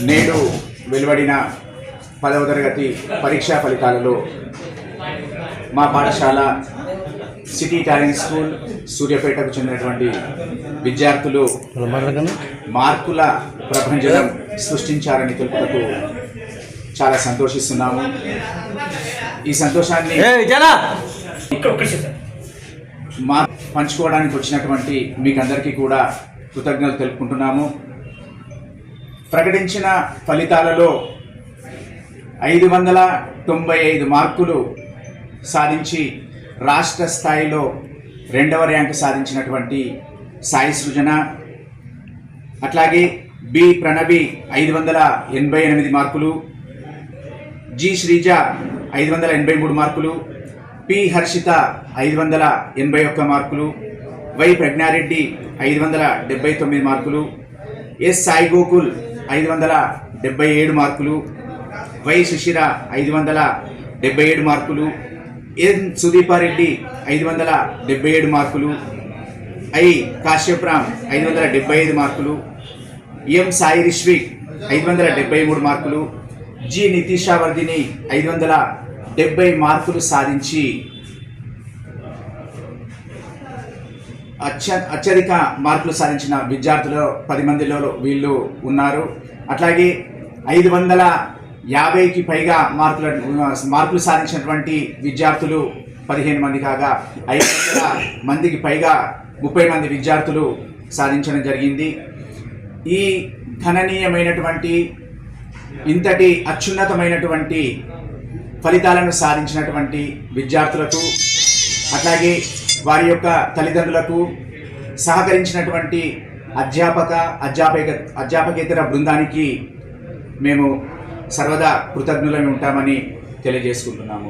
నేడు వెలువడిన 10వ తరగతి పరీక్షా ఫలితాలలో మా పాఠశాల సిటీ టాలెంట్ స్కూల్ సూర్యాపేటకు చెందినటువంటి విద్యార్థులు మార్కుల ప్రభంజనం సృష్టించారని తెలుపుటకు చాలా సంతోషిస్తున్నాము. ఈ సంతోషాన్ని మా పంచుకోవడానికి వచ్చినటువంటి మీకందరికీ కూడా కృతజ్ఞతలు తెలుపుకుంటున్నాము. ప్రకటించిన ఫలితాలలో 595 మార్కులు సాధించి రాష్ట్ర స్థాయిలో 2వ ర్యాంకు సాధించినటువంటి సాయి సృజన, అట్లాగే బి ప్రణవి 588 మార్కులు, జి శ్రీజ 583 మార్కులు, పి హర్షిత 581 మార్కులు, వై ప్రజ్ఞారెడ్డి 579 మార్కులు, ఎస్ సాయి గోకుల్ 577 మార్కులు, వై సుశిర 577 మార్కులు, ఎన్ సుదీపారెడ్డి 577 మార్కులు, ఐ కాశ్యప్రామ్ 575 మార్కులు, ఎం సాయి రిష్విక్ 573 మార్కులు, జి నితీషావర్ధిని 570 మార్కులు సాధించి అత్యధిక మార్కులు సాధించిన విద్యార్థులు 10 మందిలో వీళ్ళు ఉన్నారు. అట్లాగే 550కి పైగా మార్కులు సాధించినటువంటి విద్యార్థులు 15 మంది కాగా 500 మందికి పైగా 30 మంది విద్యార్థులు సాధించడం జరిగింది. ఈ గణనీయమైనటువంటి ఇంతటి అత్యున్నతమైనటువంటి ఫలితాలను సాధించినటువంటి విద్యార్థులకు, అట్లాగే వారి యొక్క తల్లిదండ్రులకు, సహకరించినటువంటి అధ్యాపకేతర బృందానికి మేము సర్వదా కృతజ్ఞులై ఉంటామని తెలియజేసుకుంటున్నాము.